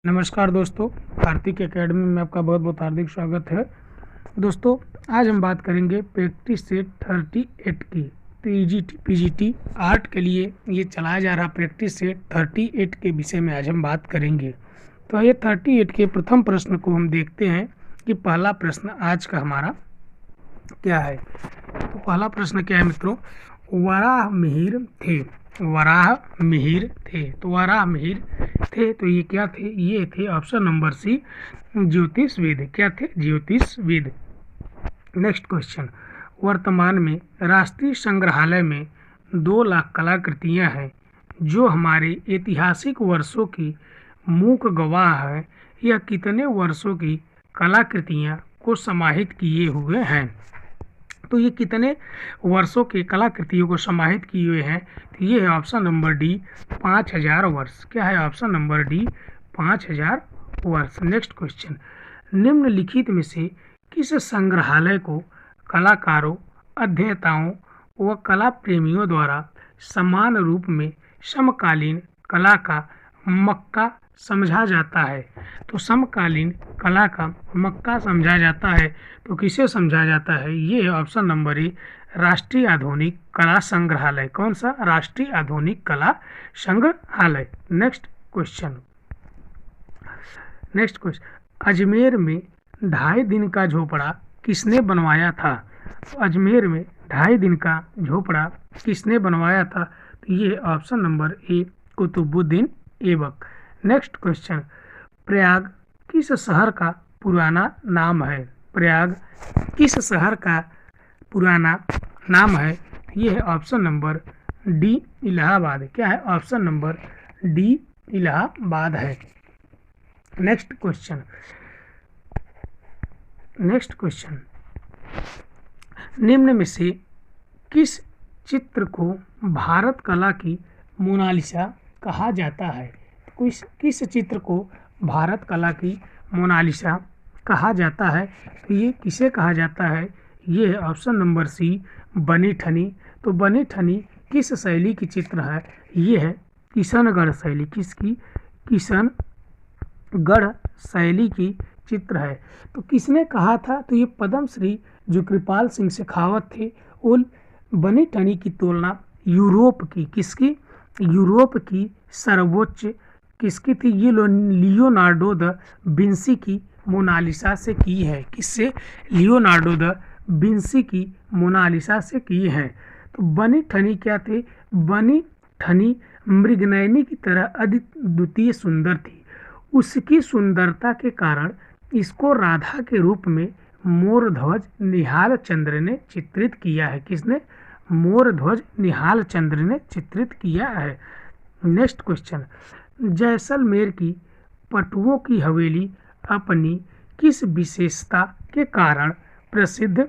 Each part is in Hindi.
नमस्कार दोस्तों, कार्तिक एकेडमी में आपका बहुत बहुत हार्दिक स्वागत है। दोस्तों, आज हम बात करेंगे प्रैक्टिस सेट 38 की। तो ईजीटी पीजीटी आर्ट के लिए ये चलाया जा रहा प्रैक्टिस सेट 38 के विषय में आज हम बात करेंगे। तो ये 38 के प्रथम प्रश्न को हम देखते हैं कि पहला प्रश्न आज का हमारा क्या है। तो पहला प्रश्न क्या है मित्रों, वराह मिहिर थे। वराह मिहिर थे, तो वराह मिहिर थे, तो ये क्या थे? ये थे ऑप्शन नंबर सी, ज्योतिषविद। क्या थे? ज्योतिषविद। नेक्स्ट क्वेश्चन, वर्तमान में राष्ट्रीय संग्रहालय में 2 लाख कलाकृतियां हैं जो हमारे ऐतिहासिक वर्षों की मूक गवाह है। यह कितने वर्षों की कलाकृतियां को समाहित किए हुए हैं? तो ये कितने वर्षों की कलाकृतियों को समाहित किए हुए हैं? तो ये है ऑप्शन नंबर डी, 5000 वर्ष। क्या है? ऑप्शन नंबर डी, 5000 वर्ष। नेक्स्ट क्वेश्चन, निम्नलिखित में से किस संग्रहालय को कलाकारों, अध्येताओं व कला प्रेमियों द्वारा समान रूप में समकालीन कला का मक्का समझा जाता है? तो समकालीन कला का मक्का समझा जाता है, तो किसे समझा जाता है? ये है ऑप्शन नंबर ए, राष्ट्रीय आधुनिक कला संग्रहालय। कौन सा? राष्ट्रीय आधुनिक कला संग्रहालय। नेक्स्ट क्वेश्चन, अजमेर में 2.5 दिन का झोपड़ा किसने बनवाया था? तो अजमेर में 2.5 दिन का झोपड़ा किसने बनवाया था? तो ये option number A, Qutubuddin Aibak. Next question, Prayag किस शहर का पुराना नाम है? प्रयाग किस शहर का पुराना नाम है? ये है ऑप्शन नंबर डी, इलाहाबाद। क्या है? ऑप्शन नंबर डी, इलाहाबाद है। नेक्स्ट क्वेश्चन, निम्न में से किस चित्र को भारत कला की मोनालिसा कहा जाता है? किस चित्र को भारत कला की मोनालिसा कहा जाता है? तो ये किसे कहा जाता है? ये है ऑप्शन नंबर सी, बनी ठनी। तो बनी ठनी किस शैली की चित्र है? ये है किशनगढ़ शैली। किसकी? किशनगढ़ शैली की चित्र है। तो किसने कहा था? तो ये पद्मश्री जो कृपाल सिंह शेखावत थे, वो बनी ठनी की तुलना यूरोप की, किसकी? यूरोप की सर्वोच्च किसकी थी? ये लियोनार्डो द विंसी की मोनालिसा से की है। किससे? लियोनार्डो द विंसी की मोनालिसा से की है। तो बनी ठनी क्या थे? बनी ठनी मृगनयनी की तरह अद्वितीय सुंदर थी। उसकी सुंदरता के कारण इसको राधा के रूप में मोरध्वज निहाल चंद्र ने चित्रित किया है। किसने? मोरध्वज निहाल चंद्र ने चित्रित किया है। नेक्स्ट क्वेश्चन, जैसलमेर की पटुओं की हवेली अपनी किस विशेषता के कारण प्रसिद्ध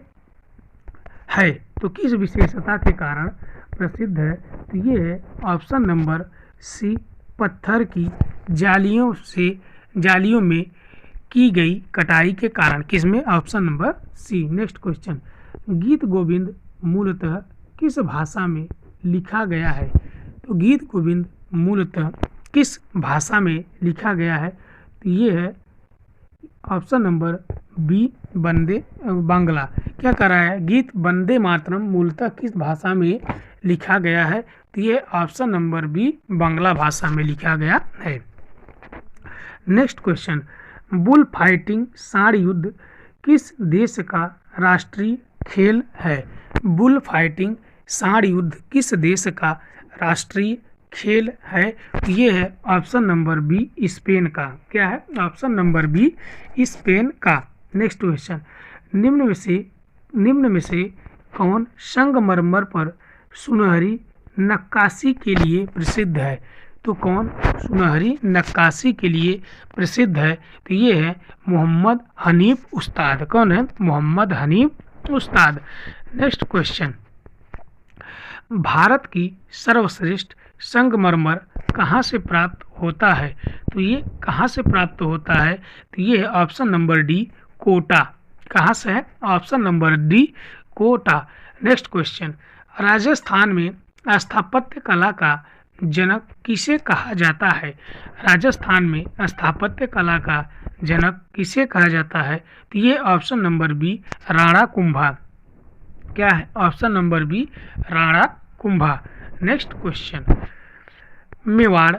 है? तो किस विशेषता के कारण प्रसिद्ध है? तो ये है ऑप्शन नंबर सी, पत्थर की जालियों में की गई कटाई के कारण। किसमें? Option number C. Next question, Geet Govind मूलतः किस भाषा में लिखा गया है? तो गीत गोविंद मूलतः किस भाषा में लिखा गया है? तो ये है ऑप्शन नंबर बी, बांग्ला। क्या कर रहा है? गीत वंदे मातरम मूलतः किस भाषा में लिखा गया है? तो ये ऑप्शन नंबर बी, बांग्ला भाषा में लिखा गया है। नेक्स्ट क्वेश्चन, बुल फाइटिंग सांड युद्ध किस देश का राष्ट्रीय खेल है? बुल फाइटिंग सांड युद्ध किस देश का राष्ट्रीय खेल है? ये है ऑप्शन नंबर बी, स्पेन का। क्या है? ऑप्शन नंबर बी, स्पेन का। नेक्स्ट क्वेश्चन, निम्न में से कौन संगमरमर पर सुनहरी नक्काशी के लिए प्रसिद्ध है? तो कौन सुनहरी नक्काशी के लिए प्रसिद्ध है? तो ये है मोहम्मद हनीफ उस्ताद। कौन है? मोहम्मद हनीफ उस्ताद। नेक्स्ट क्वेश्चन, भारत की सर्वश्रेष्ठ संगमरमर कहाँ से प्राप्त होता है? तो ये कहाँ से प्राप्त होता है? तो ये है ऑप्शन नंबर डी, कोटा। कहाँ से है? Option number D, Kota. Next question, Rajasthan में स्थापत्य कला का जनक किसे कहा जाता है? राजस्थान में स्थापत्य कला का जनक किसे कहा जाता है? तो ये option number B Rana Kumbha. क्या है? Option number B Rana Kumbha. Next question, Mewar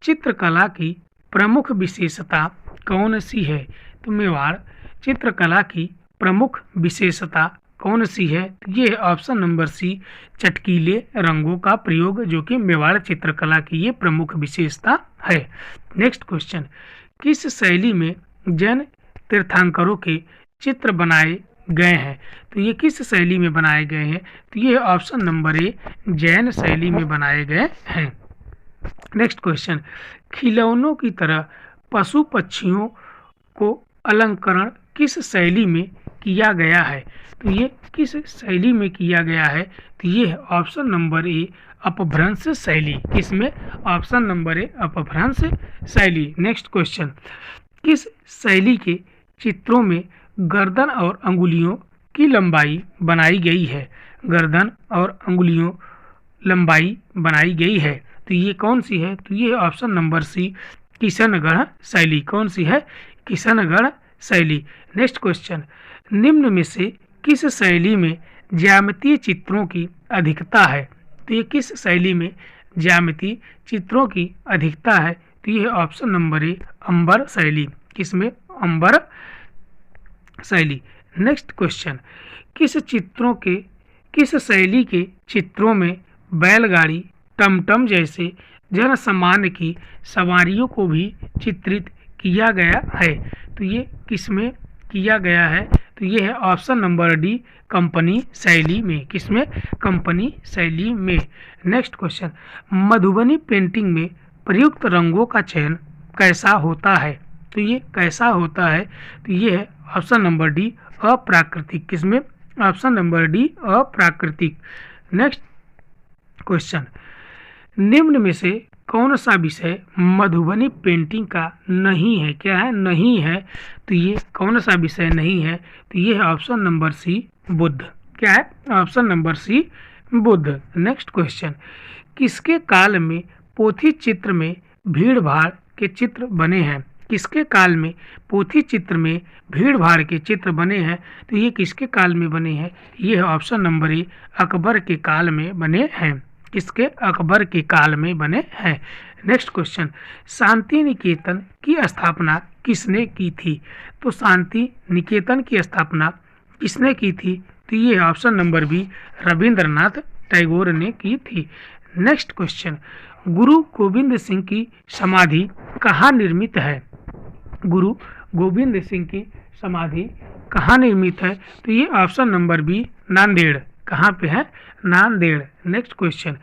चित्रकला की प्रमुख विशेषता कौन सी है? तो मेवाड़ चित्रकला की प्रमुख विशेषता कौन सी है? ये ऑप्शन नंबर सी चटकीले रंगों का प्रयोग, जो कि मेवाड़ चित्रकला की ये प्रमुख विशेषता है। नेक्स्ट क्वेश्चन, किस शैली में जैन तीर्थंकरों के चित्र बनाए गए हैं? तो ये किस शैली में बनाए गए हैं? तो ये ऑप्शन नंबर ए जैन शैली में बनाए गए हैं। नेक्स्ट क्वेश्चन, खिलौनों की तरह पशु पक्षियों को अलंकरण किस शैली में किया गया है? तो ये किस शैली में किया गया है? तो ये है ऑप्शन नंबर ए अपभ्रंश शैली। किसमें? ऑप्शन नंबर ए अपभ्रंश शैली। नेक्स्ट क्वेश्चन, किस शैली के चित्रों में गर्दन और अंगुलियों की लंबाई बनाई गई है? गर्दन और अंगुलियों लंबाई बनाई गई है, तो ये कौन सी है? तो ये ऑप्शन नंबर सी किशनगढ़ शैली। कौन सी है? किशनगढ़ शैली। नेक्स्ट क्वेश्चन, निम्न में से किस शैली में ज्यामितीय चित्रों की अधिकता है? तो ये किस शैली में ज्यामितीय चित्रों की अधिकता है? तो ये ऑप्शन नंबर ए अंबर शैली। किसमें? अंबर शैली। नेक्स्ट क्वेश्चन, किस शैली के चित्रों में बैलगाड़ी, टमटम जैसे जन सामान्य की सवारियों को भी चित्रित किया गया है? तो ये किसमें किया गया है? तो ये है ऑप्शन नंबर डी कंपनी शैली में। किसमें? कंपनी शैली में। नेक्स्ट क्वेश्चन, मधुबनी पेंटिंग में प्रयुक्त रंगों का चयन कैसा होता है? तो ये कैसा होता है? तो ये है ऑप्शन नंबर डी अप्राकृतिक। किसमें? ऑप्शन नंबर डी अप्राकृतिक। नेक्स्ट क्वेश्चन, निम्न में से कौन सा विषय मधुबनी पेंटिंग का नहीं है? क्या है? नहीं है। तो ये कौन सा विषय नहीं है? तो ये है ऑप्शन नंबर सी बुद्ध। क्या है? Option number C Buddha. Next question, किसके काल में पोथी चित्र में भीड़ भाड़ के चित्र बने हैं? किसके काल में पोथी चित्र में भीड़ भाड़ के चित्र बने हैं? तो ये किसके काल में बने हैं? ये है ऑप्शन नंबर ए अकबर के काल में बने हैं। किसके? अकबर के काल में बने हैं। नेक्स्ट क्वेश्चन, शांति निकेतन की स्थापना किसने की थी? तो शांति निकेतन की स्थापना किसने की थी? तो ये option number B Rabindranath Tagore ने की थी। नेक्स्ट क्वेश्चन, गुरु गोविंद सिंह की समाधि कहाँ निर्मित है? गुरु गोविंद सिंह की समाधि कहाँ निर्मित है? तो ये ऑप्शन नंबर बी नांदेड़। कहाँ पे है? नांदेड़। नेक्स्ट क्वेश्चन,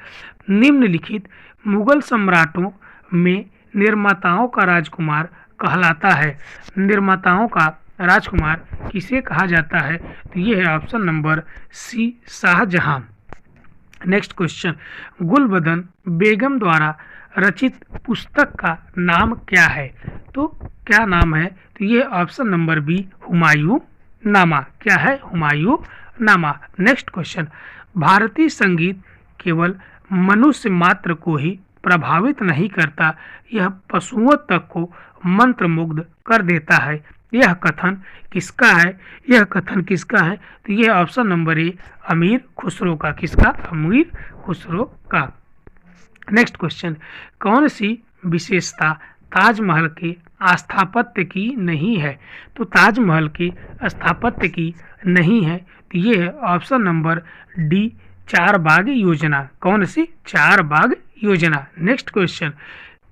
निम्नलिखित मुगल सम्राटों में निर्माताओं का राजकुमार कहलाता है? निर्माताओं का राजकुमार किसे कहा जाता है? तो ये है option number C Shah Jahan. Next question, Gulbadan Begum द्वारा रचित पुस्तक का नाम क्या है? तो क्या नाम है? तो ये ऑप्शन नंबर बी हुमायूं नामा। क्या है? हुमायूं नामा। नेक्स्ट क्वेश्चन, भारतीय संगीत केवल मनुष्य मात्र को ही प्रभावित नहीं करता, यह पशुओं तक को मंत्रमुग्ध कर देता है। यह कथन किसका है? यह कथन किसका है? तो यह ऑप्शन नंबर ए अमीर खुसरो का। किसका? अमीर खुसरो का। नेक्स्ट क्वेश्चन, कौन सी विशेषता ताजमहल के स्थापत्य की नहीं है? तो ताजमहल के स्थापत्य की नहीं है, तो ये है ऑप्शन नंबर डी चार बाग योजना। कौन सी? चार बाग योजना। नेक्स्ट क्वेश्चन,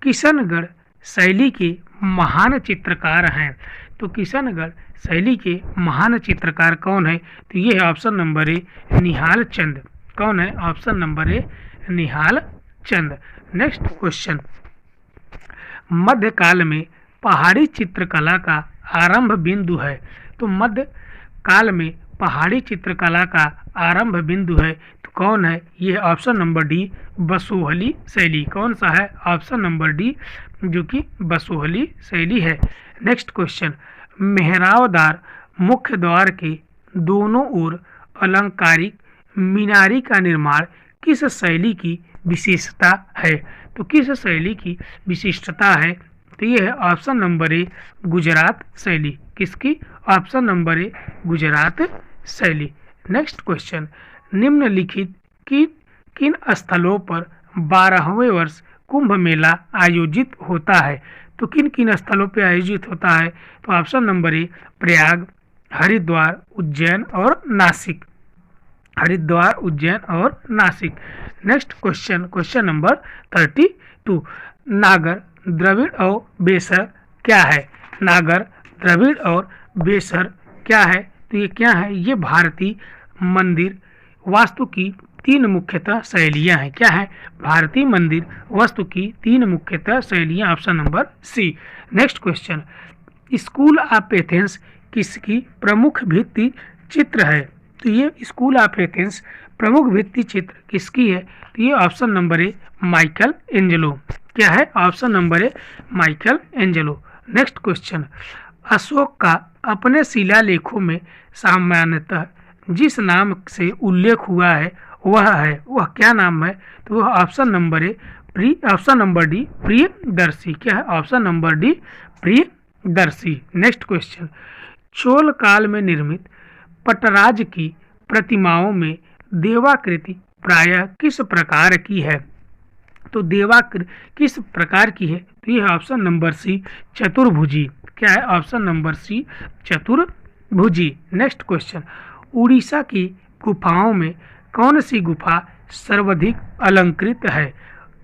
किशनगढ़ शैली के महान चित्रकार हैं? तो किशनगढ़ शैली के महान चित्रकार कौन है? तो ये है ऑप्शन नंबर ए निहाल चंद। कौन है? ऑप्शन नंबर ए निहाल चंद। नेक्स्ट क्वेश्चन, मध्यकाल में पहाड़ी चित्रकला का आरंभ बिंदु है? तो मध्य काल में पहाड़ी चित्रकला का आरंभ बिंदु है, तो कौन है? ये ऑप्शन नंबर डी बसोहली शैली। कौन सा है? ऑप्शन नंबर डी जो कि बसोहली शैली है। नेक्स्ट क्वेश्चन, मेहरावदार मुख्य द्वार के दोनों ओर अलंकारिक मीनारी का निर्माण किस शैली की विशेषता है? तो किस शैली की विशिष्टता है? तो ये है ऑप्शन नंबर ए गुजरात शैली। किसकी? ऑप्शन नंबर ए गुजरात शैली। नेक्स्ट क्वेश्चन, निम्नलिखित किन स्थलों पर 12वें वर्ष कुंभ मेला आयोजित होता है? तो किन किन स्थलों पर आयोजित होता है? तो ऑप्शन नंबर ए प्रयाग, हरिद्वार, उज्जैन और नासिक। हरिद्वार, उज्जैन और Nashik. Next question, question number 32, नागर, द्रविड़ और बेसर क्या है? नागर, द्रविड़ और बेसर क्या है? तो ये क्या है? ये भारतीय मंदिर वास्तु की 3 मुख्यतः शैलियां हैं। क्या है? भारतीय मंदिर वास्तु की 3 मुख्यतः शैलियां। Option number C. Next question, school of Athens किसकी प्रमुख भित्ति चित्र है? तो ये स्कूल ऑफ एथेंस प्रमुख भित्ति चित्र किसकी है? तो ये ऑप्शन नंबर ए माइकल एंजेलो। क्या है? ऑप्शन नंबर ए Michael Angelo. Next question, Ashok का अपने शिलालेखों में सामान्यतः जिस नाम से उल्लेख हुआ है वह क्या नाम है? तो वह ऑप्शन नंबर डी प्रियदर्शी। क्या है? Option number D Priyadarshi. Next question, Chola काल में निर्मित पटराज की प्रतिमाओं में देवाकृति प्रायः किस प्रकार की है? तो देवाकृति किस प्रकार की है? तो यह ऑप्शन नंबर सी चतुर्भुजी। क्या है? ऑप्शन नंबर सी चतुर्भुजी। नेक्स्ट क्वेश्चन, उड़ीसा की गुफाओं में कौन सी गुफा सर्वाधिक अलंकृत है?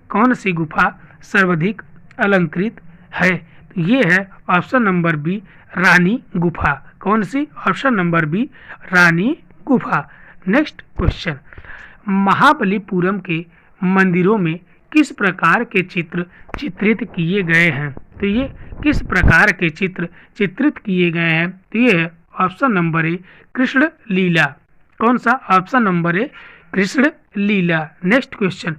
कौन सी गुफा सर्वाधिक अलंकृत है? तो ये है ऑप्शन नंबर बी रानी गुफा। कौन सी? ऑप्शन नंबर बी रानी गुफा। नेक्स्ट क्वेश्चन, महाबलीपुरम के मंदिरों में किस प्रकार के चित्र चित्रित किए गए हैं? तो ये किस प्रकार के चित्र चित्रित किए गए हैं? तो ये है option number A Krishna Leela. कौन सा? Option number A Krishna Leela. Next question,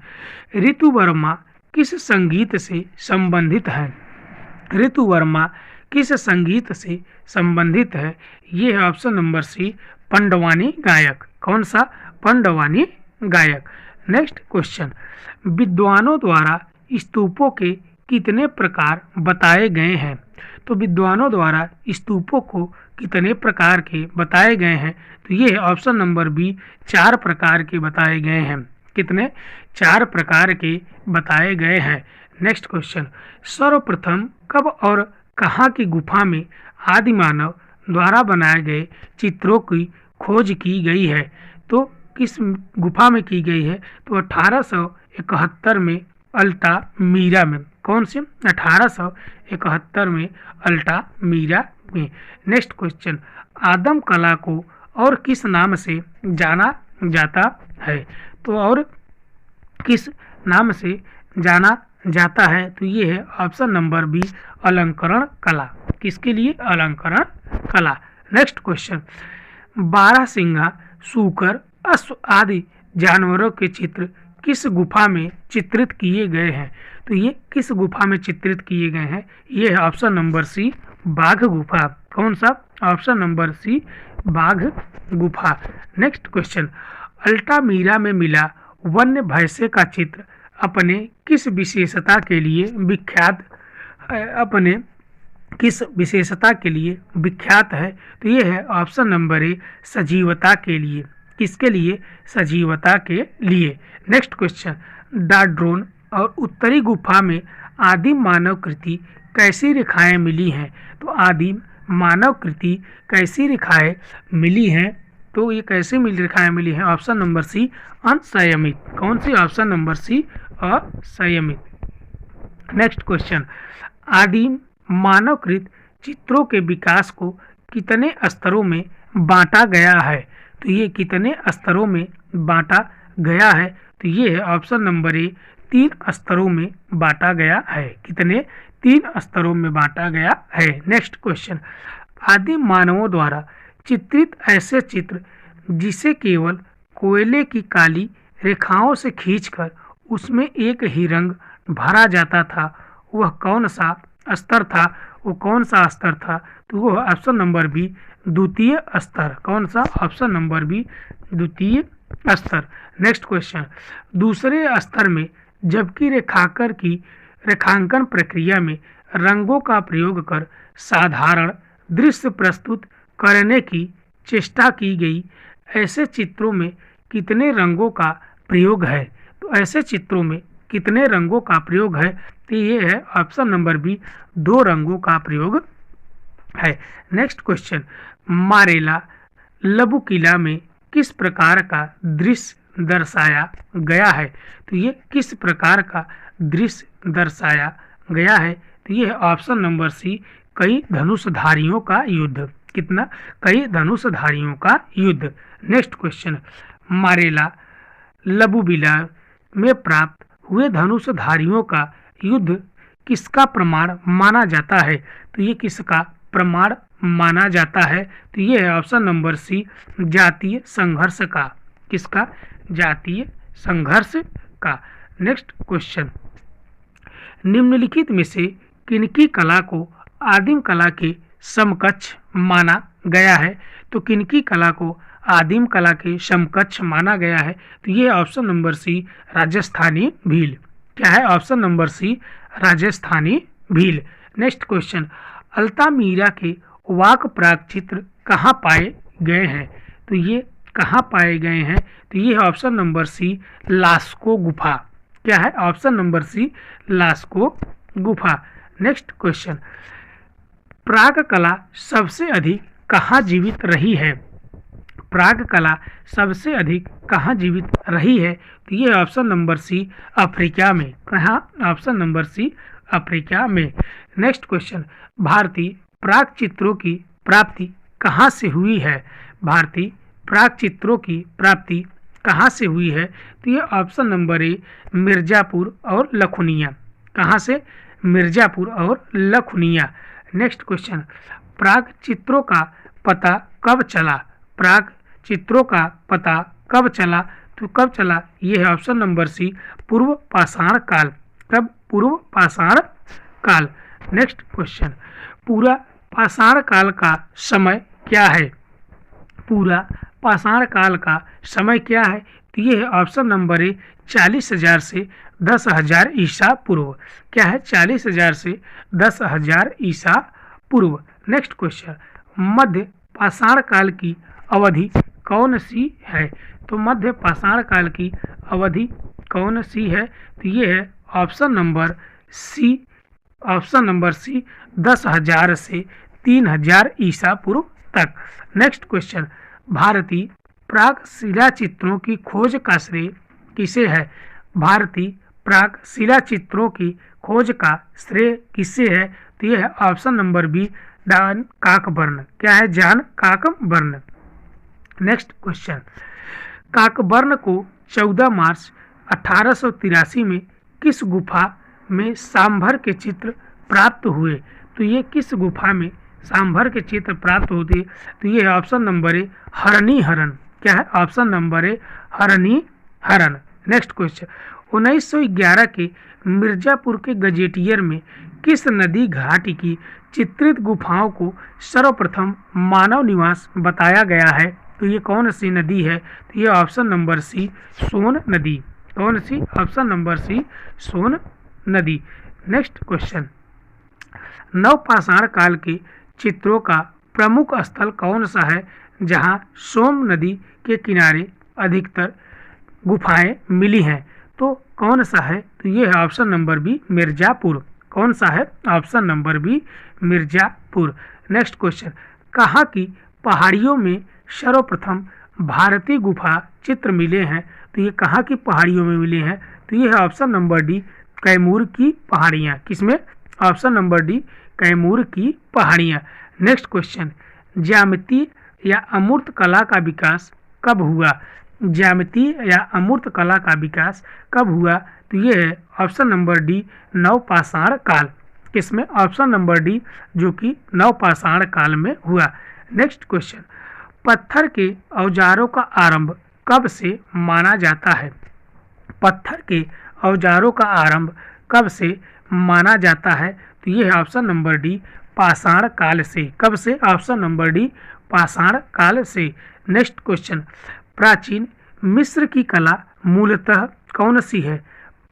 Ritu Varma किस संगीत से संबंधित है? ऋतु वर्मा किस संगीत से संबंधित है? ये है ऑप्शन नंबर सी पंडवानी गायक। कौन सा? पंडवानी गायक। नेक्स्ट क्वेश्चन, विद्वानों द्वारा स्तूपों के कितने प्रकार बताए गए हैं? तो विद्वानों द्वारा स्तूपों को कितने प्रकार के बताए गए हैं? तो ये है ऑप्शन नंबर बी 4 प्रकार के बताए गए हैं। कितने? 4 प्रकार के बताए गए हैं। नेक्स्ट क्वेश्चन, सर्वप्रथम कब और कहाँ की गुफा में आदि मानव द्वारा बनाए गए चित्रों की खोज की गई है? तो किस गुफा में की गई है? तो 1871 में अल्टामीरा में। कौन से? 1871 में अल्टामीरा में। नेक्स्ट क्वेश्चन, आदम कला को और किस नाम से जाना जाता है? तो और किस नाम से जाना जाता है? तो ये है ऑप्शन नंबर बी अलंकरण कला। किसके लिए? अलंकरण कला। नेक्स्ट क्वेश्चन, बारहसिंगा, सूकर, अश्व आदि जानवरों के चित्र किस गुफा में चित्रित किए गए हैं? तो ये किस गुफा में चित्रित किए गए हैं? ये है ऑप्शन नंबर सी बाघ गुफा। कौन सा? ऑप्शन नंबर सी बाघ गुफा। नेक्स्ट क्वेश्चन, अल्टामीरा में मिला वन्य भैंसे का चित्र अपने किस विशेषता के लिए विख्यात है? तो ये है ऑप्शन नंबर ए सजीवता के लिए। किसके लिए? सजीवता के लिए। नेक्स्ट क्वेश्चन, डाड्रोन और उत्तरी गुफा में आदिम मानव कृति कैसी रेखाएं मिली हैं? तो आदिम मानव कृति कैसी रेखाएं मिली हैं? तो ये कैसे रेखाएं मिली हैं? ऑप्शन नंबर सी असंयमित। कौन सी? ऑप्शन नंबर सी असंयमित। नेक्स्ट क्वेश्चन, आदिम मानवकृत चित्रों के विकास को कितने स्तरों में बांटा गया है? तो ये कितने स्तरों में बांटा गया है? तो ये है ऑप्शन नंबर ए 3 स्तरों में बांटा गया है। कितने? 3 स्तरों में बांटा गया है। नेक्स्ट क्वेश्चन, आदिम मानवों द्वारा चित्रित ऐसे चित्र जिसे केवल कोयले की काली रेखाओं से खींचकर उसमें एक ही रंग भरा जाता था, वह कौन सा स्तर था? वो कौन सा स्तर था? तो वो ऑप्शन नंबर बी द्वितीय स्तर। कौन सा? ऑप्शन नंबर बी द्वितीय स्तर। नेक्स्ट क्वेश्चन, दूसरे स्तर में जबकि रेखांकन प्रक्रिया में रंगों का प्रयोग कर साधारण दृश्य प्रस्तुत करने की चेष्टा की गई। ऐसे चित्रों में कितने रंगों का प्रयोग है? तो ऐसे चित्रों में कितने रंगों का प्रयोग है? तो ये है ऑप्शन नंबर बी, 2 रंगों का प्रयोग है। नेक्स्ट क्वेश्चन, मारेला लबुकिला में किस प्रकार का दृश्य दर्शाया गया है? तो ये किस प्रकार का दृश्य दर्शाया गया है? तो ये है ऑप्शन नंबर सी, कई धनुषधारियों का युद्ध। कितना? कई धनुषधारियों का युद्ध। नेक्स्ट क्वेश्चन, मारेला लबुबिला में प्राप्त हुए धनुषधारियों का युद्ध किसका प्रमाण माना जाता है? तो ये किसका प्रमाण माना जाता है? तो ये है ऑप्शन नंबर सी, जातीय संघर्ष का। किसका? जातीय संघर्ष का। नेक्स्ट क्वेश्चन, निम्नलिखित में से किनकी कला को आदिम कला के समकक्ष माना गया है? तो किनकी कला को आदिम कला के समकक्ष माना गया है? तो ये option number C, Rajasthani Bhil. क्या है? Option number C, Rajasthani Bhil. Next question, Altamira के वाक प्राक चित्र कहाँ पाए गए हैं? तो ये कहाँ पाए गए हैं? तो ये है ऑप्शन नंबर सी, लास्को गुफा। क्या है? ऑप्शन नंबर सी, लास्को गुफा। नेक्स्ट क्वेश्चन, प्राग कला सबसे अधिक कहाँ जीवित रही है? प्राग कला सबसे अधिक कहाँ जीवित रही है? तो ये ऑप्शन नंबर सी, अफ्रीका में। कहाँ? ऑप्शन नंबर सी, अफ्रीका में। नेक्स्ट क्वेश्चन, भारतीय प्राग चित्रों की प्राप्ति कहाँ से हुई है? भारतीय प्राग चित्रों की प्राप्ति कहाँ से हुई है? तो ये ऑप्शन नंबर ए, मिर्जापुर और लखुनिया। कहाँ से? मिर्जापुर और लखुनिया। नेक्स्ट क्वेश्चन, प्राग चित्रों का पता कब चला? प्राग चित्रों का पता कब चला? तो कब चला? ये है ऑप्शन नंबर सी, पूर्व पाषाण काल। कब? पूर्व पाषाण काल। नेक्स्ट क्वेश्चन, पूरा पाषाण काल का समय क्या है? पूरा पाषाण काल का समय क्या है? तो ये है ऑप्शन नंबर ए, 40,000 से 10,000 ईसा पूर्व। क्या है? 40,000 से 10,000 ईसा पूर्व। नेक्स्ट क्वेश्चन, मध्य पाषाण काल की अवधि कौन सी है? तो मध्य पाषाण काल की अवधि कौन सी है? तो ये है option number C, option number C, 10,000 से 3,000 ईसा पूर्व तक। नेक्स्ट क्वेश्चन, भारतीय प्राक शिला चित्रों की खोज का श्रेय किसे है? भारतीय प्राक शिला चित्रों की खोज का श्रेय किसे है? तो यह है option number B, John Cockburn. क्या है? John Cockburn. Next question, Cockburn को 14 मार्च 1883 में किस गुफा में सांभर के चित्र प्राप्त हुए? तो ये किस गुफा में सांभर के चित्र प्राप्त होते? तो ये है ऑप्शन नंबर ए, हरणी हरण। क्या है? ऑप्शन नंबर ए, हरणी हरण। नेक्स्ट क्वेश्चन, 1911 के मिर्जापुर के गजेटियर में किस नदी घाटी की चित्रित गुफाओं को सर्वप्रथम मानव निवास बताया गया है? तो ये कौन सी नदी है? तो ये ऑप्शन नंबर सी, सोन नदी। कौन सी? ऑप्शन नंबर सी, सोन नदी। नेक्स्ट क्वेश्चन, नवपाषाण काल के चित्रों का प्रमुख स्थल कौन सा है जहां सोम नदी के किनारे अधिकतर गुफाएं मिली हैं? तो कौन सा है? तो ये है ऑप्शन नंबर बी, मिर्जापुर। कौन सा है? Option number B, Mirzapur. Next question, कहाँ की पहाड़ियों में सर्वप्रथम भारतीय गुफा चित्र मिले हैं? तो ये कहाँ की पहाड़ियों में मिले हैं? तो ये है ऑप्शन नंबर डी, कैमूर की पहाड़ियाँ। किसमें? ऑप्शन नंबर डी, कैमूर की पहाड़ियाँ। नेक्स्ट क्वेश्चन, ज्यामिति या अमूर्त कला का विकास कब हुआ? ज्यामिति या अमूर्त कला का विकास कब हुआ? तो ये है ऑप्शन नंबर डी, नवपाषाण काल। किसमें? ऑप्शन नंबर डी, जो कि नवपाषाण काल में हुआ। नेक्स्ट क्वेश्चन, पत्थर के औजारों का आरंभ कब से माना जाता है? पत्थर के औजारों का आरंभ कब से माना जाता है? तो ये है ऑप्शन नंबर डी, पाषाण काल से। कब से? ऑप्शन नंबर डी, पाषाण काल से। नेक्स्ट क्वेश्चन, प्राचीन मिस्र की कला मूलतः कौन सी है?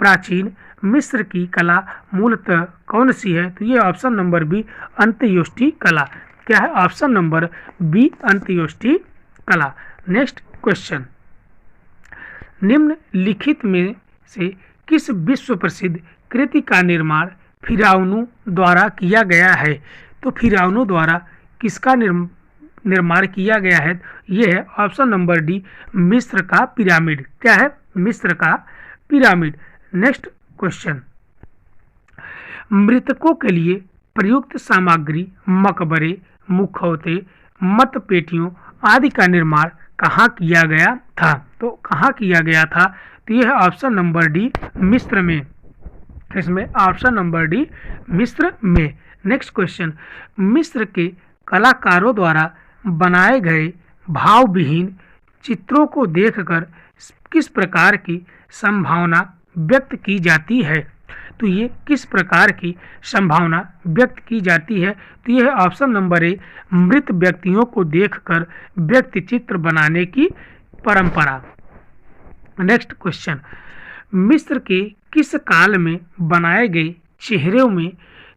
प्राचीन मिस्र की कला मूलतः कौन सी है? तो ये ऑप्शन नंबर बी अंत्येष्टि कला। क्या है? ऑप्शन नंबर बी अंत्येष्टि कला। नेक्स्ट क्वेश्चन, निम्नलिखित में से किस विश्व प्रसिद्ध कृति का निर्माण फिरौनों द्वारा किया गया है? तो फिरौनों द्वारा किसका निर्माण किया गया है? यह है ऑप्शन नंबर डी मिस्र का पिरामिड। क्या है? मिस्र का पिरामिड। नेक्स्ट क्वेश्चन, मृतकों के लिए प्रयुक्त सामग्री मकबरे, मुखौटे, मतपेटियों आदि का निर्माण कहाँ किया गया था? तो कहाँ किया गया था? तो यह है ऑप्शन नंबर डी मिस्र में। इसमें ऑप्शन नंबर डी मिस्र में। नेक्स्ट क्वेश्चन, मिस्र के कलाकारों द्वारा बनाए गए भावविहीन चित्रों को देखकर किस प्रकार की संभावना व्यक्त की जाती है? तो ये किस प्रकार की संभावना व्यक्त की जाती है? तो यह है ऑप्शन नंबर ए मृत व्यक्तियों को देखकर व्यक्ति चित्र बनाने की परंपरा। नेक्स्ट क्वेश्चन, मिस्र के किस काल में बनाए गए चेहरों में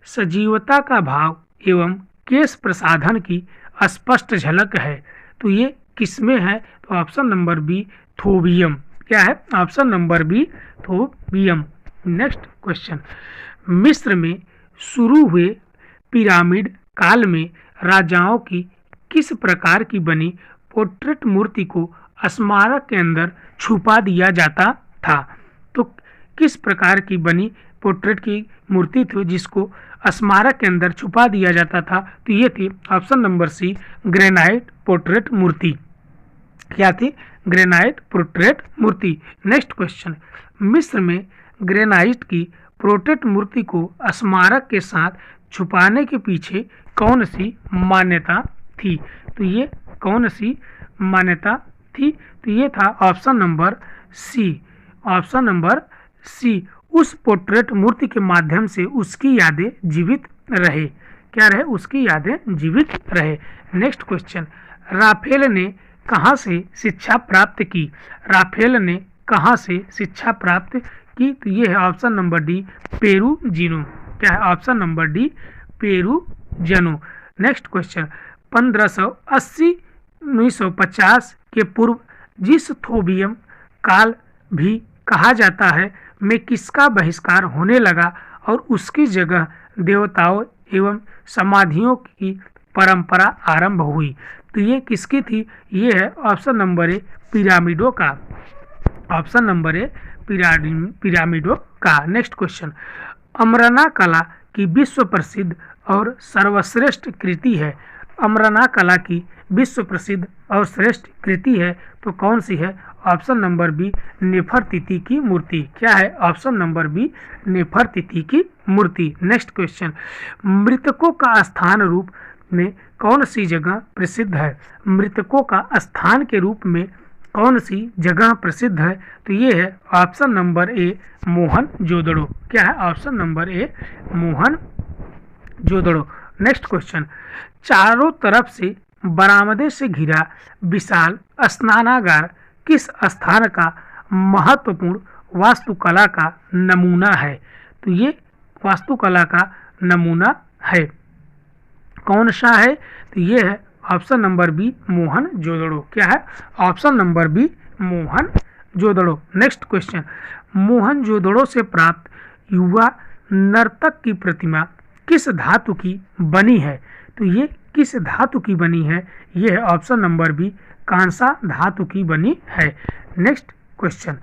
सजीवता का भाव एवं केश प्रसाधन की स्पष्ट झलक है? तो ये किसमें है? तो ऑप्शन नंबर बी थोबियम। क्या है? ऑप्शन नंबर बी थोबियम। नेक्स्ट क्वेश्चन, मिस्र में शुरू हुए पिरामिड काल में राजाओं की किस प्रकार की बनी पोर्ट्रेट मूर्ति को स्मारक के अंदर छुपा दिया जाता था? तो किस प्रकार की बनी पोर्ट्रेट की मूर्ति थी जिसको स्मारक के अंदर छुपा दिया जाता था? तो ये थी option number C granite portrait मूर्ति। क्या थी? ग्रेनाइट पोर्ट्रेट मूर्ति। नेक्स्ट क्वेश्चन, मिस्र में ग्रेनाइट की पोर्ट्रेट मूर्ति को स्मारक के साथ छुपाने के पीछे कौन सी मान्यता थी? तो ये कौन सी मान्यता थी? तो ये था option number C. Option number C, उस पोर्ट्रेट मूर्ति के माध्यम से उसकी यादें जीवित रहे। क्या रहे? उसकी यादें जीवित रहे। नेक्स्ट क्वेश्चन, राफेल ने कहाँ से शिक्षा प्राप्त की? राफेल ने कहाँ से शिक्षा प्राप्त की? तो ये है ऑप्शन नंबर डी पेरुजिनो। क्या है? Option number D Perugino. Next question, 1580-1950 के पूर्व जिस थोबियम काल भी कहा जाता है में किसका बहिष्कार होने लगा और उसकी जगह देवताओं एवं समाधियों की परंपरा आरंभ हुई? तो ये किसकी थी? ये है ऑप्शन नंबर ए पिरामिडों का। ऑप्शन नंबर ए पिरामिडों का। नेक्स्ट क्वेश्चन, अमरना कला की विश्व प्रसिद्ध और सर्वश्रेष्ठ कृति है। अमरना कला की विश्व प्रसिद्ध और श्रेष्ठ कृति है तो कौन सी है? ऑप्शन नंबर बी नेफरतिति की मूर्ति। क्या है? ऑप्शन नंबर बी नेफरतिति की मूर्ति। नेक्स्ट क्वेश्चन, मृतकों का स्थान रूप में कौन सी जगह प्रसिद्ध है? मृतकों का स्थान के रूप में कौन सी जगह प्रसिद्ध है? तो ये है ऑप्शन नंबर ए मोहनजोदड़ो। क्या है? ऑप्शन नंबर ए मोहनजोदड़ो। नेक्स्ट क्वेश्चन, चारों तरफ से बरामदे से घिरा विशाल स्नानागार किस स्थान का महत्वपूर्ण वास्तुकला का नमूना है? तो ये वास्तुकला का नमूना है। कौन सा है? तो ये है ऑप्शन नंबर बी मोहनजोदड़ो। क्या है? Option number B Mohenjodaro. Next question, Mohenjodaro से प्राप्त युवा नर्तक की प्रतिमा किस धातु की बनी है? तो ये किस धातु की बनी है? ये है ऑप्शन नंबर बी कांसा धातु की बनी है। नेक्स्ट क्वेश्चन,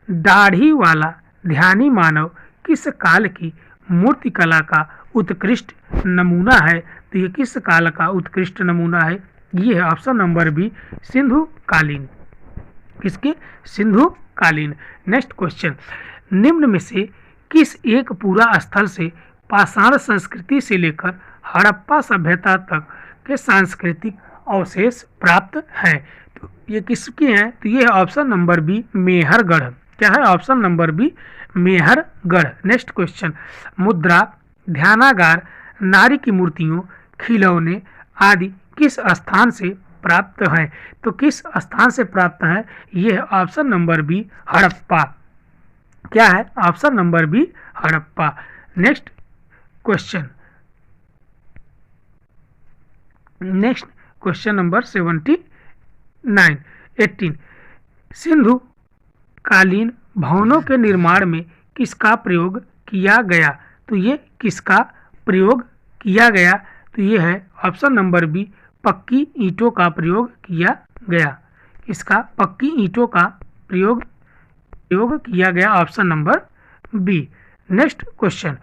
दाढ़ी वाला ध्यानी मानव किस काल की मूर्ति कला का उत्कृष्ट नमूना है? तो ये किस काल का उत्कृष्ट नमूना है? ये है ऑप्शन नंबर बी सिंधु कालीन। किसके? सिंधु कालीन। नेक्स्ट क्वेश्चन, निम्न में से किस एक पूरा स्थल से पाषाण संस्कृति से लेकर हड़प्पा सभ्यता तक के सांस्कृतिक अवशेष प्राप्त हैं? तो ये किसकी हैं? तो ये है ऑप्शन नंबर बी मेहरगढ़। क्या है? Option number B Mehrgarh. Next question, मुद्रा, ध्यानागार, नारी की मूर्तियों, खिलौने आदि किस स्थान से प्राप्त हैं? तो किस स्थान से प्राप्त हैं? ये है ऑप्शन नंबर बी हड़प्पा। क्या है? Option number B Harappa. Next question, question number 18 Sindhu कालीन भवनों के निर्माण में किसका प्रयोग किया गया? तो ये किसका प्रयोग किया गया? तो ये है ऑप्शन नंबर बी पक्की ईंटों का प्रयोग किया गया। इसका पक्की ईंटों का प्रयोग किया गया, option number B. Next question,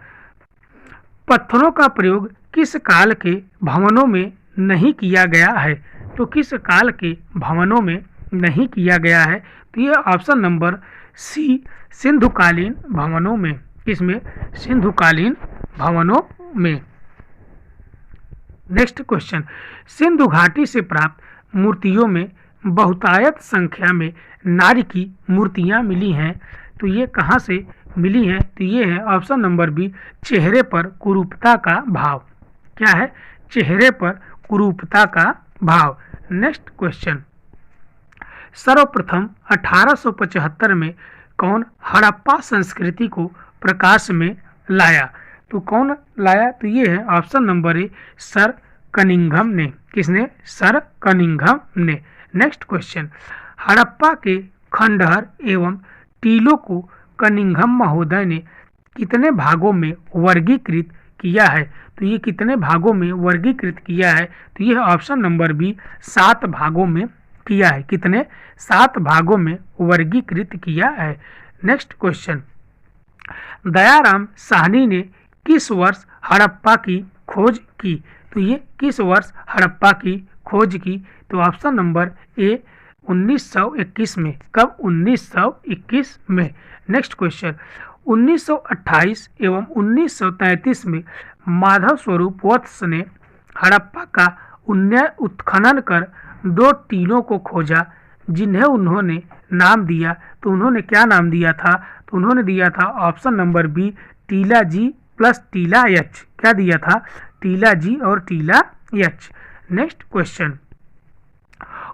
पत्थरों का प्रयोग किस काल के भवनों में नहीं किया गया है? तो किस काल के भवनों में नहीं किया गया है? तो ये ऑप्शन नंबर सी सिंधुकालीन भवनों में। इसमें सिंधुकालीन भवनों में। नेक्स्ट क्वेश्चन, सिंधु घाटी से प्राप्त मूर्तियों में बहुतायत संख्या में नारी की मूर्तियां मिली हैं। तो ये कहाँ से मिली हैं? तो ये है ऑप्शन नंबर बी चेहरे पर कुरूपता का भाव। क्या है? चेहरे पर कुरूपता का भाव। नेक्स्ट क्वेश्चन, सर्वप्रथम 1875 में कौन हड़प्पा संस्कृति को प्रकाश में लाया? तो कौन लाया? तो ये है ऑप्शन नंबर ए सर कनिंघम ने। किसने? सर कनिंघम ने। नेक्स्ट क्वेश्चन, हड़प्पा के खंडहर एवं टीलों को कनिंघम महोदय ने कितने भागों में वर्गीकृत किया है? तो ये कितने भागों में वर्गीकृत किया है? तो ये ऑप्शन नंबर बी 7 भागों में किया है। कितने? 7 भागों में वर्गीकृत किया है। नेक्स्ट क्वेश्चन, दयाराम साहनी ने किस वर्ष हड़प्पा की खोज की? तो ये किस वर्ष हड़प्पा की खोज की? तो ऑप्शन नंबर ए 1921 में। कब? 1921 में। नेक्स्ट क्वेश्चन, 1928 एवं 1933 में माधव स्वरूप वत्स ने हड़प्पा का उत्खनन कर 2 टीलों को खोजा जिन्हें उन्होंने नाम दिया। तो उन्होंने क्या नाम दिया था? तो उन्होंने दिया था ऑप्शन नंबर बी टीला जी प्लस टीला एच। क्या दिया था? टीला जी और टीला एच। नेक्स्ट क्वेश्चन,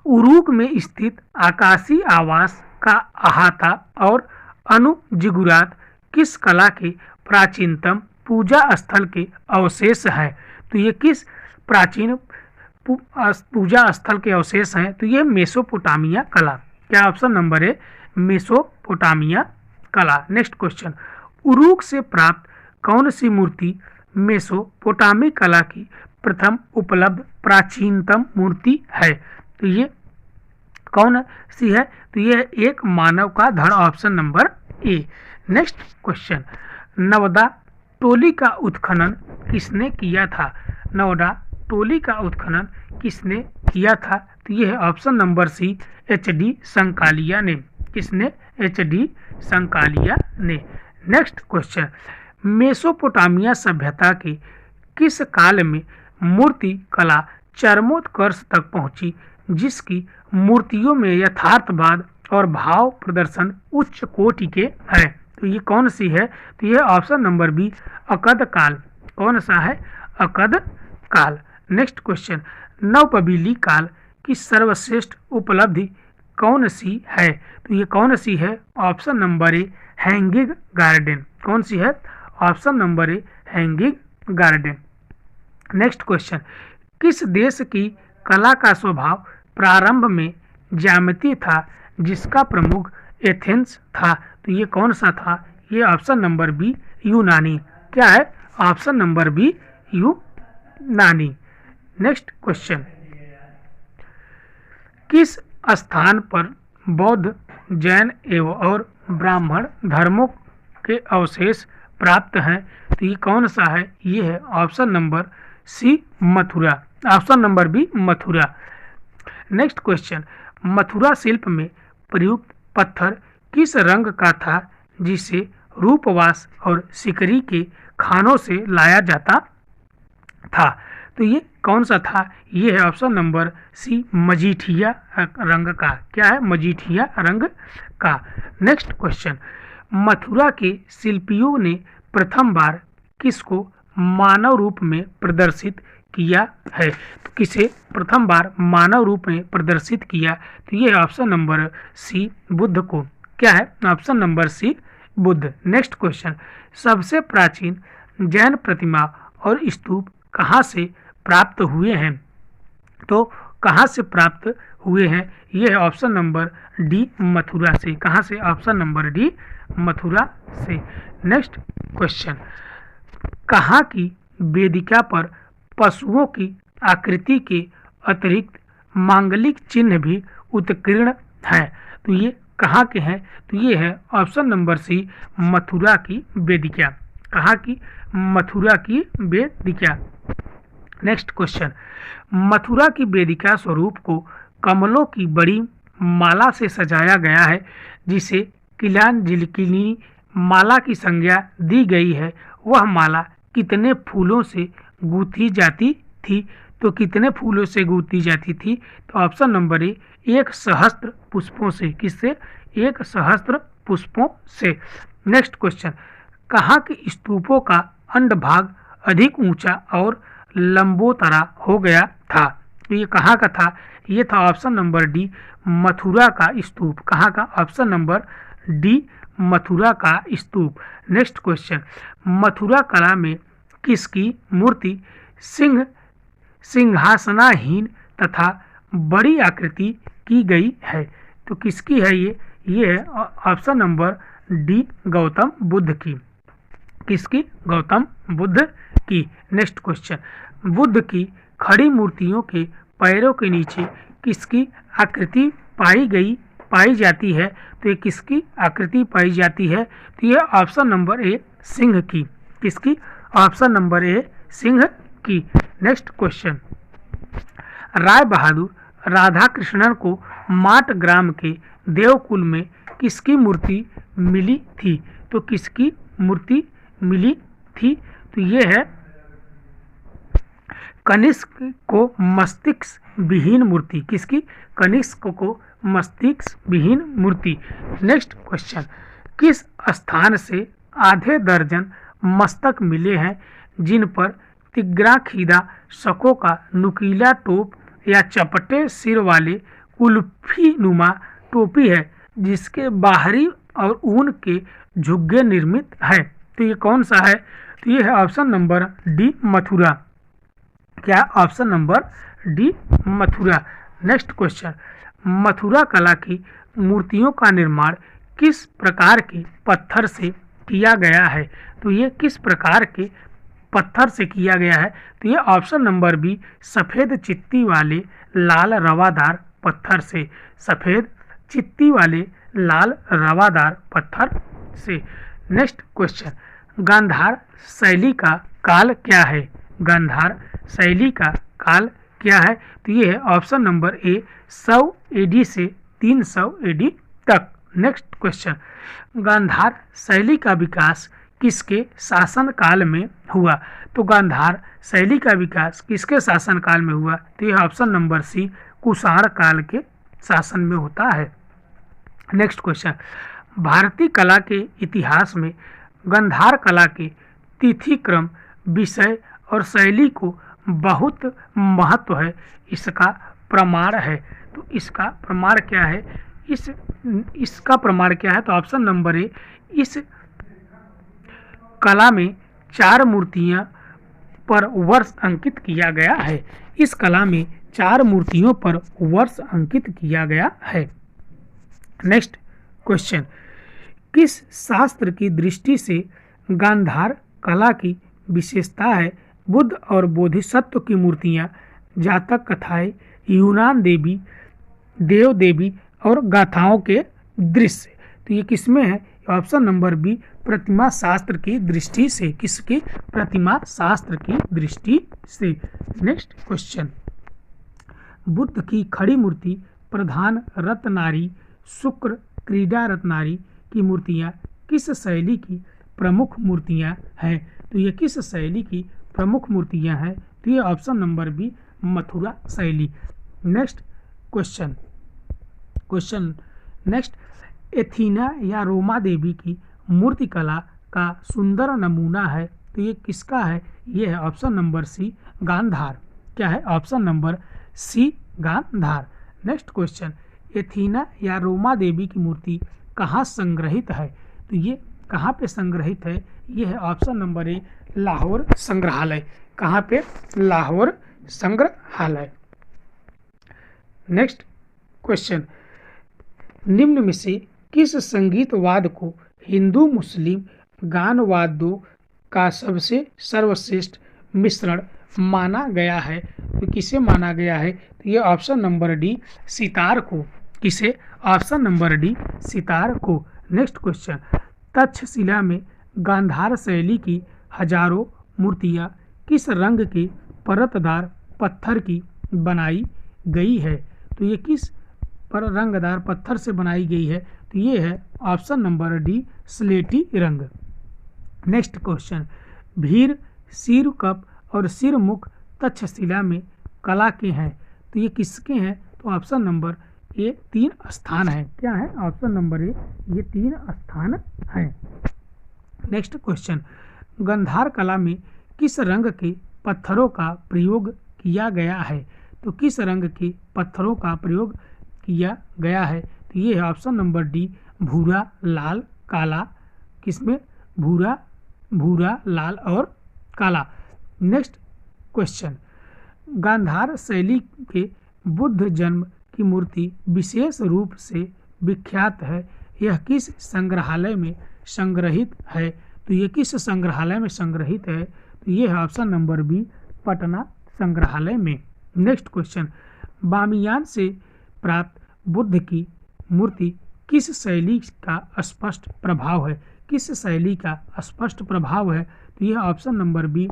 उरूक में स्थित आकाशीय आवास का अहाता और अनुजिगुरात किस कला के प्राचीनतम पूजा स्थल के अवशेष है? तो ये किस प्राचीन पूजा स्थल के अवशेष हैं? तो ये मेसोपोटामिया कला। क्या? ऑप्शन नंबर ए मेसोपोटामिया कला। नेक्स्ट क्वेश्चन, उरूक से प्राप्त कौन सी मूर्ति मेसोपोटामी कला की प्रथम उपलब्ध प्राचीनतम मूर्ति है? तो ये कौन सी है? तो ये एक मानव का धड़, option number A. Next question, Navdatoli का उत्खनन किसने किया था? नवदा टोली का उत्खनन किसने किया था? तो ये है option number C HD. Sankalia ने। किसने? एच.डी. संकालिया ने। नेक्स्ट क्वेश्चन, मेसोपोटामिया सभ्यता के किस काल में मूर्ति कला चरमोत्कर्ष तक पहुंची जिसकी मूर्तियों में यथार्थवाद और भाव प्रदर्शन उच्च कोटि के है? तो ये कौन सी है? तो ये ऑप्शन नंबर बी अकद काल। कौन सा है? अकद काल। नेक्स्ट क्वेश्चन, नवपबीली काल की सर्वश्रेष्ठ उपलब्धि कौन सी है? तो ये कौन सी है? ऑप्शन नंबर ए हैंगिंग गार्डन। कौन सी है? ऑप्शन नंबर ए हैंगिंग गार्डन। नेक्स्ट क्वेश्चन, किस देश की कला का स्वभाव प्रारंभ में ज्यामिति था जिसका प्रमुख एथेंस था? तो ये कौन सा था? ये ऑप्शन नंबर बी यूनानी। क्या है? ऑप्शन नंबर बी यूनानी। नेक्स्ट क्वेश्चन, किस स्थान पर बौद्ध, जैन एवं और ब्राह्मण धर्मों के अवशेष प्राप्त हैं? तो ये कौन सा है? ये है option number C Mathura. Option number B Mathura. Next question, Mathura शिल्प में प्रयुक्त पत्थर किस रंग का था जिसे रूपवास और सिकरी के खानों से लाया जाता था? तो ये कौन सा था? ये है ऑप्शन नंबर सी मजीठिया रंग का। क्या है? मजीठिया रंग का। नेक्स्ट क्वेश्चन, मथुरा के शिल्पियों ने प्रथम बार किसको मानव रूप में प्रदर्शित किया है? तो किसे प्रथम बार मानव रूप में प्रदर्शित किया? तो ये ऑप्शन नंबर सी बुद्ध को। क्या है? Option number C Buddha. Next question, सबसे प्राचीन जैन प्रतिमा और स्तूप कहाँ से प्राप्त हुए हैं? तो कहाँ से प्राप्त हुए हैं? ये है ऑप्शन नंबर डी, मथुरा से। कहाँ से? ऑप्शन नंबर डी, मथुरा से। नेक्स्ट क्वेश्चन, कहाँ की वेदिका पर पशुओं की आकृति के अतिरिक्त मांगलिक चिन्ह भी उत्कीर्ण है? तो ये कहाँ के हैं? तो ये है ऑप्शन नंबर सी, मथुरा की वेदिका। कहाँ की? मथुरा की वेदिका। नेक्स्ट क्वेश्चन, मथुरा की वेदिका स्वरूप को कमलों की बड़ी माला से सजाया गया है, जिसे किलांजलि माला की संज्ञा दी गई है। वह माला कितने फूलों से गूंथी जाती थी? तो कितने फूलों से गूंथी जाती थी? तो ऑप्शन नंबर ए, 1,000 पुष्पों से। किससे? 1,000 पुष्पों से। नेक्स्ट क्वेश्चन, कहाँ के स्तूपों का अंडभाग अधिक ऊंचा और लंबोतरा हो गया था? तो ये कहाँ का था? ये था ऑप्शन नंबर डी, मथुरा का स्तूप। कहाँ का? ऑप्शन नंबर डी, मथुरा का स्तूप। नेक्स्ट क्वेश्चन, मथुरा कला में किसकी मूर्ति सिंहासनाहीन तथा बड़ी आकृति की गई है? तो किसकी है ये? ये है option number D, Gautam Buddha की। किसकी? गौतम बुद्ध की। नेक्स्ट क्वेश्चन, बुद्ध की खड़ी मूर्तियों के पैरों के नीचे किसकी आकृति पाई जाती है? तो ये किसकी आकृति पाई जाती है? तो ये ऑप्शन नंबर ए, सिंह की। किसकी? ऑप्शन नंबर ए, सिंह की। नेक्स्ट क्वेश्चन, राय बहादुर राधा कृष्णन को माट ग्राम के देवकुल में किसकी मूर्ति मिली थी? तो किसकी मूर्ति मिली थी? तो ये है कनिष्क को मस्तिष्क विहीन मूर्ति। किसकी? कनिष्क को मस्तिष्क विहीन मूर्ति। नेक्स्ट क्वेश्चन, किस स्थान से आधे दर्जन मस्तक मिले हैं जिन पर तिग्रा खीदा शकों का नुकीला टोप या चपटे सिर वाले कुल्फी नुमा टोपी है, जिसके बाहरी और ऊन के झुग्गे निर्मित है? तो ये कौन सा है? तो ये है ऑप्शन नंबर डी, मथुरा। क्या? Option number D, Mathura. Next question, Mathura कला की मूर्तियों का निर्माण किस प्रकार के पत्थर से किया गया है? तो ये किस प्रकार के पत्थर से किया गया है? तो ये ऑप्शन नंबर बी, सफ़ेद चित्ती वाले लाल रवादार पत्थर से। सफ़ेद चित्ती वाले लाल रवादार पत्थर से। नेक्स्ट क्वेश्चन, गांधार शैली का काल क्या है? गांधार शैली का काल क्या है? तो ये है ऑप्शन नंबर ए, 100 AD से 300 AD तक। नेक्स्ट क्वेश्चन, गांधार शैली का विकास किसके शासन काल में हुआ? तो गांधार शैली का विकास किसके शासन काल में हुआ? तो यह ऑप्शन नंबर सी, कुषाण काल के शासन में होता है। नेक्स्ट क्वेश्चन, भारतीय कला के इतिहास में गांधार कला के तिथि क्रम, विषय और शैली को बहुत महत्व है। इसका प्रमाण है। तो इसका प्रमाण क्या है? इसका प्रमाण क्या है? तो ऑप्शन नंबर ए, इस कला में 4 मूर्तियां पर वर्ष अंकित किया गया है। इस कला में 4 मूर्तियों पर वर्ष अंकित किया गया है। नेक्स्ट क्वेश्चन, किस शास्त्र की दृष्टि से गांधार कला की विशेषता है? बुद्ध और बोधिसत्व की मूर्तियां, जातक कथाएं, यूनान देवी देव देवी और गाथाओं के दृश्य। तो ये किसमें है? ऑप्शन नंबर बी, प्रतिमा शास्त्र की दृष्टि से। किसकी? प्रतिमा शास्त्र की दृष्टि से। नेक्स्ट क्वेश्चन, बुद्ध की खड़ी मूर्ति, प्रधान रत्नारी, शुक्र क्रीडा रत्नारी की मूर्तियां किस शैली की प्रमुख मूर्तियां हैं? तो ये किस शैली की प्रमुख मूर्तियां हैं? तो ये ऑप्शन नंबर बी, मथुरा शैली। नेक्स्ट क्वेश्चन नेक्स्ट, एथीना या रोमा देवी की मूर्ति कला का सुंदर नमूना है। तो ये किसका है? ये है ऑप्शन नंबर सी, गांधार। क्या है? Option number C, Gandhara. Next question, Athena या रोमा देवी की मूर्ति कहाँ संग्रहित है? तो ये कहाँ पे संग्रहित है? ये है ऑप्शन नंबर ए लाहौर संग्रहालय। कहाँ पे? लाहौर संग्रहालय। नेक्स्ट क्वेश्चन, निम्न में से किस संगीतवाद को हिंदू मुस्लिम गान वाद्यों का सबसे सर्वश्रेष्ठ मिश्रण माना गया है? तो किसे माना गया है? तो ये ऑप्शन नंबर डी सितार को। किसे? ऑप्शन नंबर डी सितार को। नेक्स्ट क्वेश्चन, तक्षशिला में गांधार शैली की हजारों मूर्तियां किस रंग के परतदार पत्थर की बनाई गई है? तो ये किस पर रंगदार पत्थर से बनाई गई है? तो ये है ऑप्शन नंबर डी स्लेटी रंग। नेक्स्ट क्वेश्चन, भीर, सिरकप और सिरमुख तक्षशिला में कला के हैं, तो ये किसके हैं? तो ऑप्शन नंबर ए 3 स्थान है। क्या है? ऑप्शन नंबर ए ये 3 स्थान है। नेक्स्ट क्वेश्चन, गांधार कला में किस रंग के पत्थरों का प्रयोग किया गया है? तो किस रंग के पत्थरों का प्रयोग किया गया है? तो ये है ऑप्शन नंबर डी भूरा, लाल, काला। किसमें? भूरा, लाल और काला। नेक्स्ट क्वेश्चन, गांधार शैली के बुद्ध जन्म की मूर्ति विशेष रूप से विख्यात है, यह किस संग्रहालय में संग्रहित है? तो ये किस संग्रहालय में संग्रहित है? तो ये है ऑप्शन नंबर बी पटना संग्रहालय में। नेक्स्ट क्वेश्चन, बामियान से प्राप्त बुद्ध की मूर्ति किस शैली का स्पष्ट प्रभाव है? किस शैली का स्पष्ट प्रभाव है? तो यह ऑप्शन नंबर बी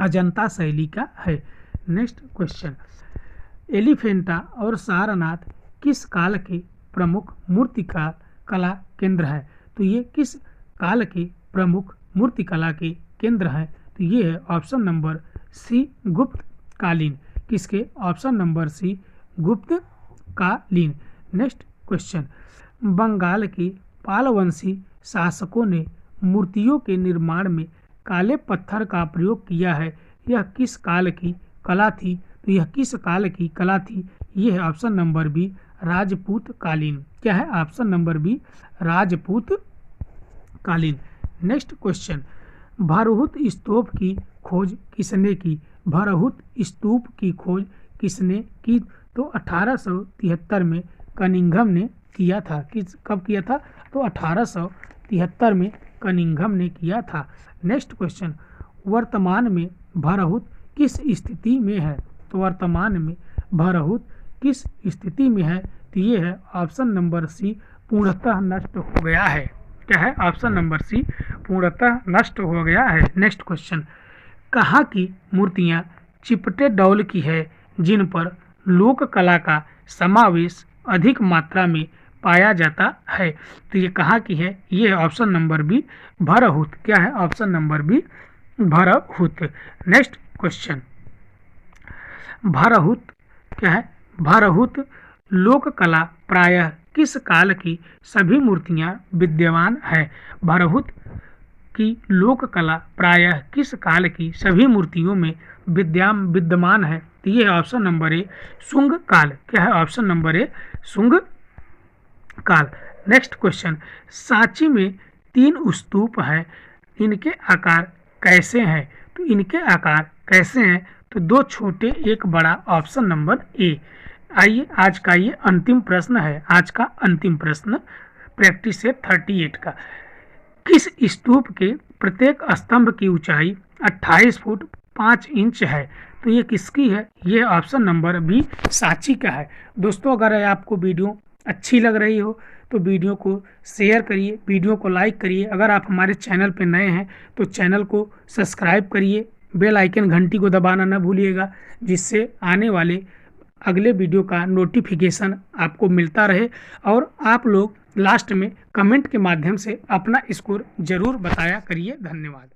अजंता शैली का है। नेक्स्ट क्वेश्चन, एलिफेंटा और सारनाथ किस काल के प्रमुख मूर्तिकार कला केंद्र है? तो ये किस काल के प्रमुख मूर्तिकला के केंद्र हैं? तो ये है ऑप्शन नंबर सी गुप्त कालीन। किसके? ऑप्शन नंबर सी गुप्त कालीन। नेक्स्ट क्वेश्चन, बंगाल के पालवंशी शासकों ने मूर्तियों के निर्माण में काले पत्थर का प्रयोग किया है, यह किस काल की कला थी? तो यह किस काल की कला थी? यह है ऑप्शन नंबर बी राजपूत कालीन। क्या है? ऑप्शन नंबर बी राजपूत कालीन। नेक्स्ट क्वेश्चन, भरहुत स्तूप की खोज किसने की? भरहुत स्तूप की खोज किसने की? तो 1873 में कनिंघम ने किया था। कब किया था? तो 1873 में कनिंघम ने किया था। नेक्स्ट क्वेश्चन, वर्तमान में भरहुत किस स्थिति में है? तो वर्तमान में भरहुत किस स्थिति में है? तो ये है ऑप्शन नंबर सी पूर्णतः नष्ट हो गया है। क्या है? ऑप्शन नंबर सी पूर्णतः नष्ट हो गया है। नेक्स्ट क्वेश्चन, कहाँ की मूर्तियाँ चिपटे डौल की है जिन पर लोक कला का समावेश अधिक मात्रा में पाया जाता है? तो ये कहाँ की है? ये है ऑप्शन नंबर बी भरहुत। क्या है? Option number B Bharhut. Next question, Bharhut क्या है? भरहुत लोक कला प्रायः किस काल की सभी मूर्तियां विद्यमान है? भरहुत की लोक कला प्रायः किस काल की सभी मूर्तियों में विद्यमान है? तो ये है ऑप्शन नंबर ए शुंग काल। क्या है? ऑप्शन नंबर ए शुंग काल। नेक्स्ट क्वेश्चन, सांची में 3 स्तूप हैं, इनके आकार कैसे हैं? तो इनके आकार कैसे हैं? तो 2 छोटे 1 बड़ा। ऑप्शन नंबर ए। आइए आज का ये अंतिम प्रश्न है, आज का अंतिम प्रश्न प्रैक्टिस सेट 38 का। किस स्तूप के प्रत्येक स्तंभ की ऊंचाई 28 फुट 5 इंच है? तो ये किसकी है? ये ऑप्शन नंबर बी सांची का है। दोस्तों, अगर आपको वीडियो अच्छी लग रही हो तो वीडियो को शेयर करिए, वीडियो को लाइक करिए। अगर आप हमारे चैनल पर नए हैं तो चैनल को सब्सक्राइब करिए, बेल आइकन घंटी को दबाना न भूलिएगा, जिससे आने वाले अगले वीडियो का नोटिफिकेशन आपको मिलता रहे। और आप लोग लास्ट में कमेंट के माध्यम से अपना स्कोर जरूर बताया करिए। धन्यवाद।